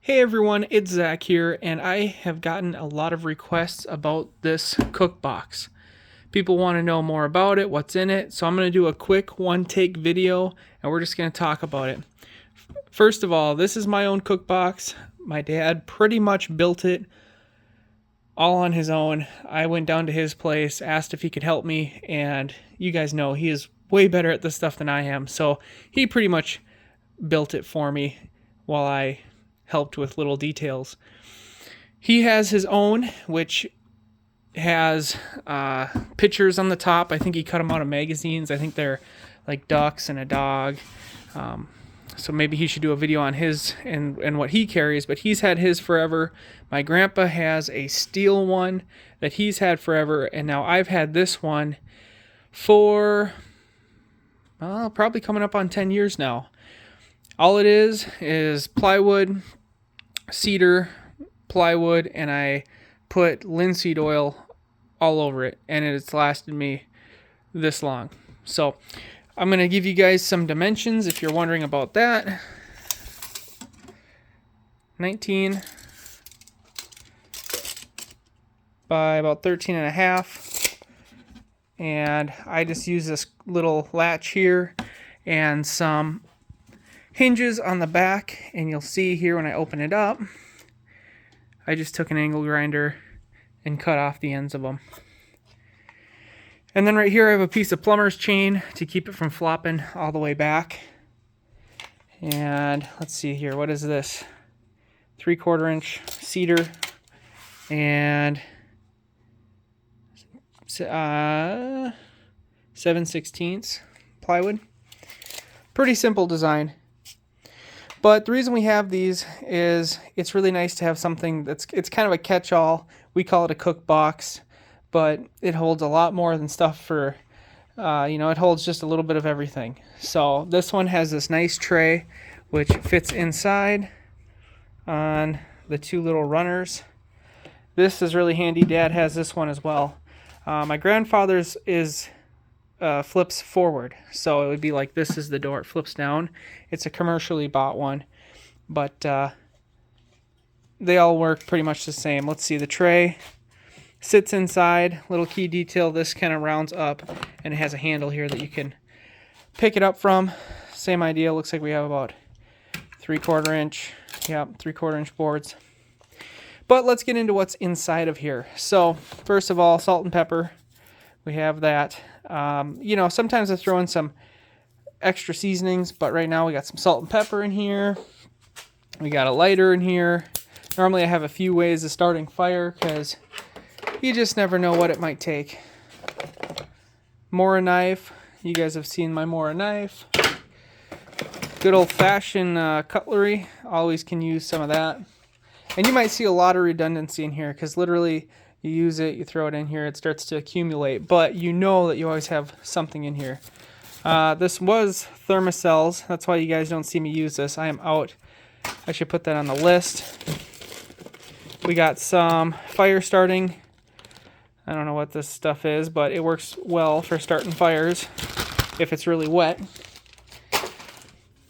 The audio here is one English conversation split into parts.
Hey everyone, it's Zach here, and I have gotten a lot of requests about this Cookbox. People want to know more about it, what's in it, so I'm going to do a quick one-take video, and we're just going to talk about it. First of all, this is my own Cookbox. My dad pretty much built it all on his own. I went down to his place, asked if he could help me, and you guys know he is way better at this stuff than I am, so he pretty much built it for me while I helped with little details. He has his own, which has pictures on the top. I think he cut them out of magazines. I think they're like ducks and a dog. So maybe he should do a video on his and what he carries, but he's had his forever. My grandpa has a steel one that he's had forever, and now I've had this one for probably coming up on 10 years now. All it is plywood, cedar, plywood, and I put linseed oil all over it, and it's lasted me this long. So I'm going to give you guys some dimensions if you're wondering about that. 19 by about 13 and a half. And I just use this little latch here and some hinges on the back, and you'll see here when I open it up, I just took an angle grinder and cut off the ends of them. And then right here I have a piece of plumber's chain to keep it from flopping all the way back. And let's see here, what is this? 3/4 inch cedar and 7/16 plywood. Pretty simple design. But the reason we have these is it's really nice to have something it's kind of a catch-all. We call it a cook box, but it holds a lot more than stuff for, it holds just a little bit of everything. So this one has this nice tray, which fits inside on the two little runners. This is really handy. Dad has this one as well. My grandfather's flips forward, so it would be like this is the door. It flips down. It's a commercially bought one, but they all work pretty much the same. Let's see, the tray sits inside. Little key detail, this kind of rounds up, and it has a handle here that you can pick it up from. Same idea. Looks like we have about 3/4 inch, 3/4 inch boards. But let's get into what's inside of here. So first of all, salt and pepper. We have that. Sometimes I throw in some extra seasonings, but right now we got some salt and pepper in here. We got a lighter in here. Normally I have a few ways of starting fire because you just never know what it might take. Mora knife. You guys have seen my Mora knife. Good old-fashioned cutlery. Always can use some of that. And you might see a lot of redundancy in here because literally you use it, you throw it in here, it starts to accumulate, but you know that you always have something in here. This was Thermacells. That's why you guys don't see me use this. I am out. I should put that on the list. We got some fire starting. I don't know what this stuff is, but it works well for starting fires if it's really wet.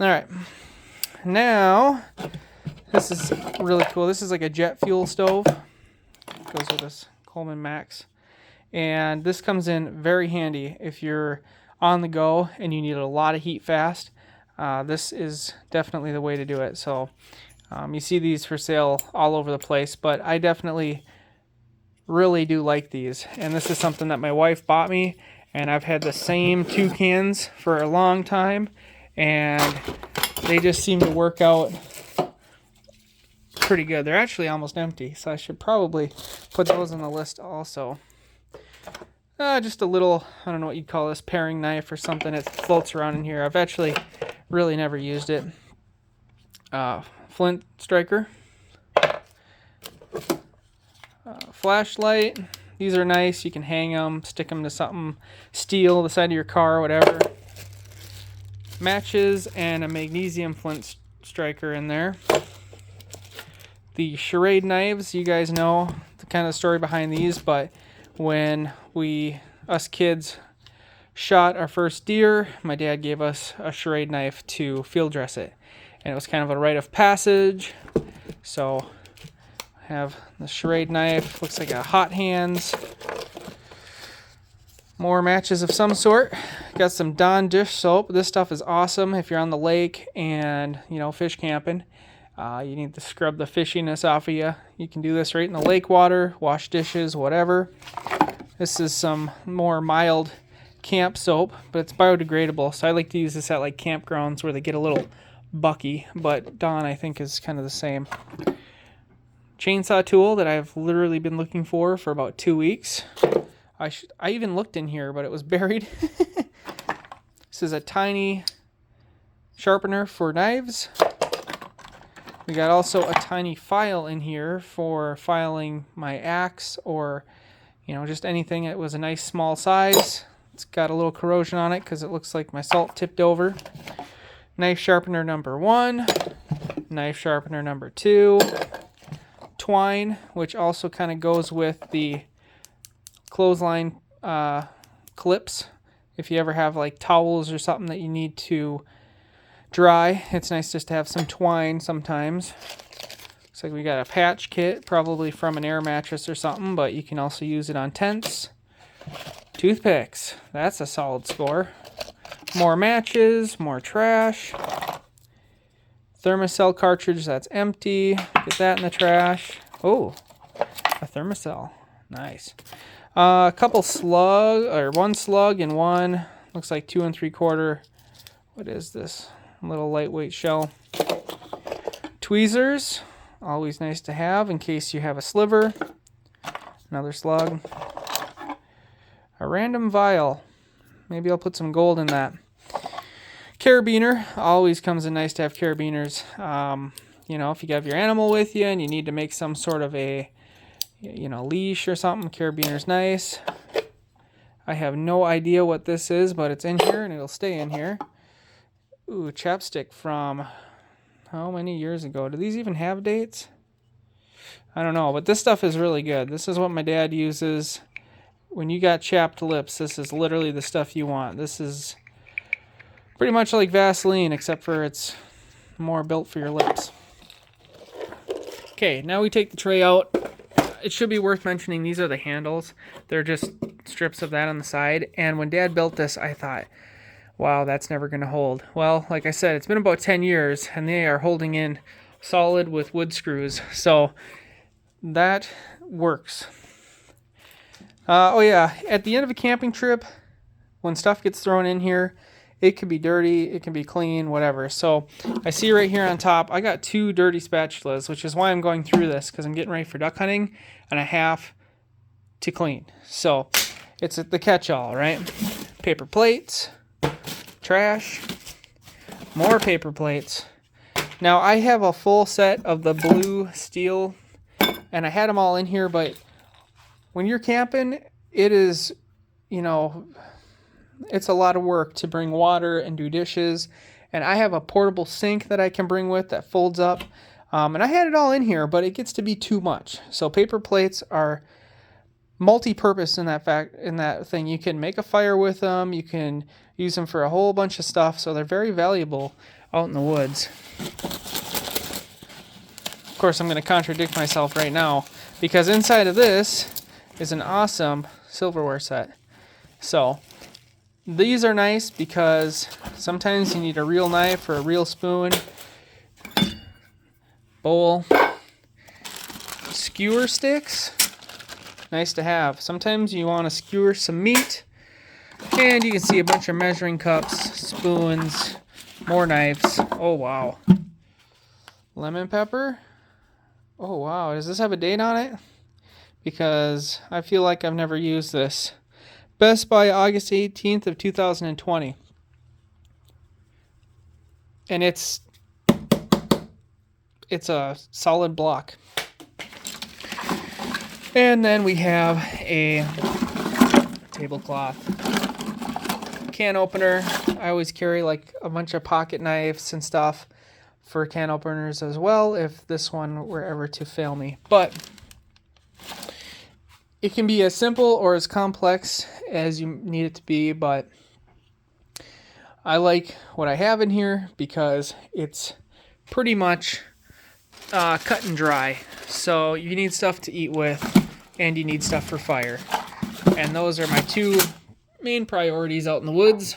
All right. Now, this is really cool. This is like a jet fuel stove. Goes with this Coleman Max, and this comes in very handy if you're on the go and you need a lot of heat fast. This is definitely the way to do it. So you see these for sale all over the place, but I definitely really do like these, and this is something that my wife bought me, and I've had the same 2 cans for a long time, and they just seem to work out pretty good. They're actually almost empty, so I should probably put those on the list also. Just a little, I don't know what you'd call this, paring knife or something. It floats around in here. I've actually really never used it. Flint striker. Flashlight. These are nice. You can hang them, stick them to something, steel, the side of your car, whatever. Matches and a magnesium flint striker in there. The Charade Knives, you guys know the kind of story behind these, but when us kids shot our first deer, my dad gave us a Charade knife to field dress it. And it was kind of a rite of passage. So I have the Charade knife, looks like a hot hands. More matches of some sort. Got some Dawn dish soap. This stuff is awesome if you're on the lake and, you know, fish camping. You need to scrub the fishiness off of you. You can do this right in the lake water, wash dishes, whatever. This is some more mild camp soap, but it's biodegradable. So I like to use this at like campgrounds where they get a little bucky, but Dawn I think is kind of the same. Chainsaw tool that I've literally been looking for about 2 weeks. I even looked in here, but it was buried. This is a tiny sharpener for knives. We got also a tiny file in here for filing my axe or, you know, just anything. It was a nice small size. It's got a little corrosion on it because it looks like my salt tipped over. Knife sharpener number 1. Knife sharpener number 2. Twine, which also kind of goes with the clothesline clips. If you ever have like towels or something that you need to dry, it's nice just to have some twine sometimes. Looks like we got a patch kit, probably from an air mattress or something, but you can also use it on tents. Toothpicks, that's a solid score. More matches, more trash. Thermacell cartridge that's empty, get that in the trash. Oh, a Thermacell, nice. A couple one slug and one, looks like 2 3/4. What is this? A little lightweight shell. Tweezers, always nice to have in case you have a sliver. Another slug. A random vial. Maybe I'll put some gold in that. Carabiner, always comes in nice to have carabiners. You know, if you have your animal with you and you need to make some sort of a, you know, leash or something, carabiner's nice. I have no idea what this is, but it's in here and it'll stay in here. Ooh, chapstick from how many years ago? Do these even have dates? I don't know, but this stuff is really good. This is what my dad uses. When you got chapped lips, this is literally the stuff you want. This is pretty much like Vaseline, except for it's more built for your lips. Okay, now we take the tray out. It should be worth mentioning these are the handles. They're just strips of that on the side. And when Dad built this, I thought, wow, that's never going to hold. Well, like I said, it's been about 10 years, and they are holding in solid with wood screws. So that works. Oh yeah, at the end of a camping trip, when stuff gets thrown in here, it can be dirty, it can be clean, whatever. So I see right here on top, I got 2 dirty spatulas, which is why I'm going through this, because I'm getting ready for duck hunting, and I have to clean. So it's the catch-all, right? Paper plates, trash, more paper plates. Now I have a full set of the blue steel, and I had them all in here, but when you're camping, it is, you know, it's a lot of work to bring water and do dishes. And I have a portable sink that I can bring with that folds up. And I had it all in here, but it gets to be too much. So paper plates are multi-purpose in that thing. You can make a fire with them. You can use them for a whole bunch of stuff. So they're very valuable out in the woods. Of course, I'm going to contradict myself right now, because inside of this is an awesome silverware set. So these are nice because sometimes you need a real knife or a real spoon, bowl, skewer sticks, nice to have. Sometimes you want to skewer some meat, and you can see a bunch of measuring cups, spoons, more knives. Oh wow. Lemon pepper. Oh wow, does this have a date on it? Because I feel like I've never used this. Best by August 18th of 2020. And it's a solid block. And then we have a tablecloth can opener. I always carry like a bunch of pocket knives and stuff for can openers as well, if this one were ever to fail me. But it can be as simple or as complex as you need it to be, but I like what I have in here because it's pretty much cut and dry. So you need stuff to eat with, and you need stuff for fire. And those are my two main priorities out in the woods.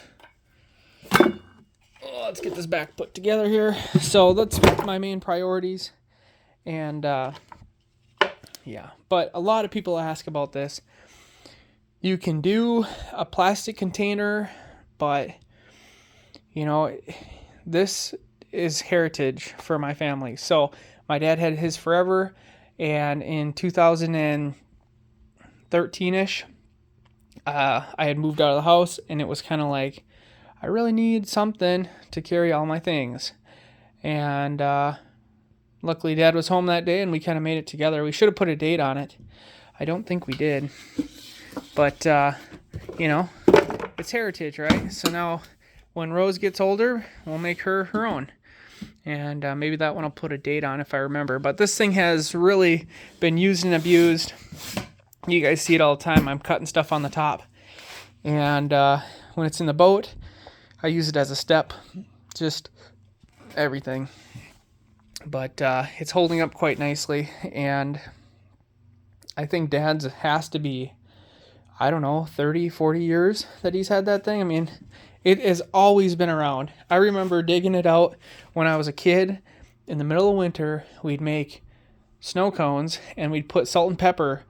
Oh, let's get this back put together here. So that's my main priorities. And yeah, but a lot of people ask about this. You can do a plastic container, but you know, this is heritage for my family. So my dad had his forever, and in 2013-ish, I had moved out of the house, and it was kind of like, I really need something to carry all my things. And luckily Dad was home that day, and we kind of made it together. We should have put a date on it. I don't think we did. But, you know, it's heritage, right? So now when Rose gets older, we'll make her her own. And maybe that one I'll put a date on if I remember. But this thing has really been used and abused. You guys see it all the time. I'm cutting stuff on the top. And when it's in the boat, I use it as a step. Just everything. But it's holding up quite nicely. And I think Dad's has to be, I don't know, 30, 40 years that he's had that thing. I mean, it has always been around. I remember digging it out when I was a kid. In the middle of winter, we'd make snow cones, and we'd put salt and pepper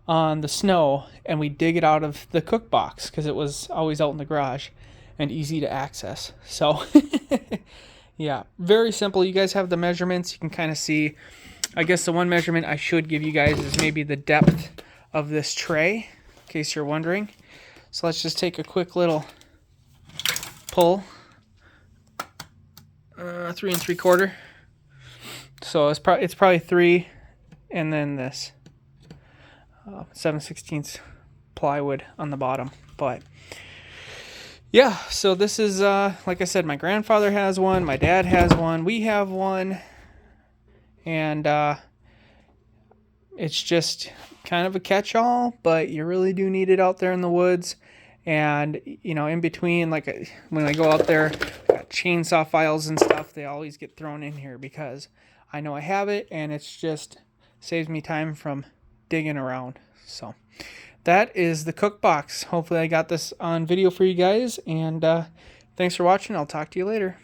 on the snow, and we'd dig it out of the Cookbox because it was always out in the garage and easy to access. So, yeah, very simple. You guys have the measurements. You can kind of see. I guess the one measurement I should give you guys is maybe the depth of this tray, in case you're wondering. So let's just take a quick little pull. 3 3/4. So it's probably 3, and then this 7/16 plywood on the bottom. But yeah, so this is like I said, my grandfather has one, my dad has one, we have one, and it's just kind of a catch-all, but you really do need it out there in the woods. And you know, in between, like when I go out there, got chainsaw files and stuff, they always get thrown in here because I know I have it, and it's just saves me time from digging around. So that is the Cookbox. Hopefully I got this on video for you guys, and thanks for watching. I'll talk to you later.